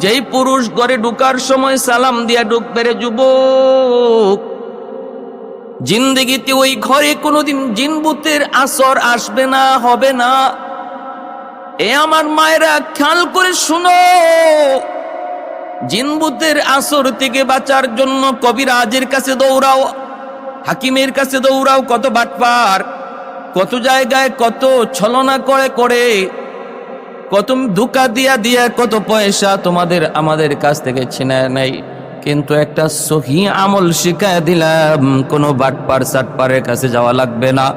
যেই পুরুষ ঘরে ঢুকার সময় সালাম দিয়া ঢুকবে রে যুবক, জিন্দেগিতে ওই ঘরে কোনোদিন জিনভূতের আসর আসবে না, হবে না। এ আমার মায়েরা খেয়াল করে শুনো, জিনভূতের আসর থেকে বাঁচার জন্য কবিরাজের কাছে দৌড়াও, হাকিমের কাছে দৌড়াও, কত বাটপার, কত জায়গায় কত ছলনা করে কত ধোঁকা দিয়া কত পয়সা তোমাদের আমাদের কাছ থেকে ছিনায় নেই। কিন্তু একটা সহি আমল শিখায় দিলাম, কোনো বাটপার সাটপারের কাছে যাওয়া লাগবে না।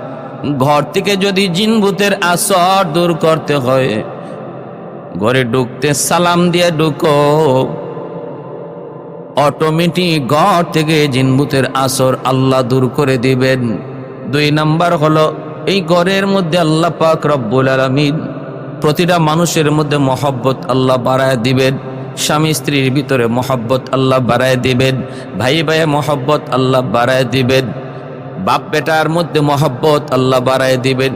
ঘর থেকে যদি জিনভূতের আসর দূর করতে হয়, ঘরে ঢুকতে সালাম দিয়ে ঢুকো, অটোমেটিক ঘর থেকে জিনভূতের আসর আল্লাহ দূর করে দিবেন। 2 নাম্বার হলো, এই ঘরের মধ্যে আল্লাহ পাক রব্বুল আলামিন প্রতিটা মানুষের মধ্যে মহব্বত আল্লাহ বাড়ায় দিবেন। স্বামী স্ত্রীর ভিতরে মহব্বত আল্লাহ বাড়ায় দিবেন, ভাই ভাইয়ে মহব্বত আল্লাহ বাড়ায় দিবেন, বাপ বেটার মধ্যে মহব্বত আল্লাহ বাড়ায় দিবেন।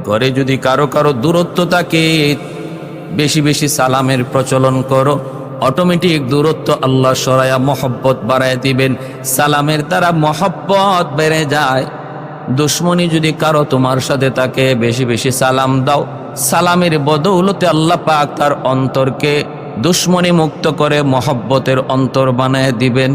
ঘরে যদি কারো কারো দূরত্ব থাকে, বেশি বেশি সালামের প্রচলন করো, অটোমেটিক দূরত্ব আল্লাহ সরায়া মহব্বত বাড়ায় দিবেন। সালামের দ্বারা মহব্বত বেড়ে যায়। দুশ্মনী যদি কারো তোমার সাথে থাকে, বেশি বেশি সালাম দাও, সালামের বদৌলতে আল্লাহ পাক তার অন্তরকে দুশ্মনী মুক্ত করে মহব্বতের অন্তর বানায় দিবেন।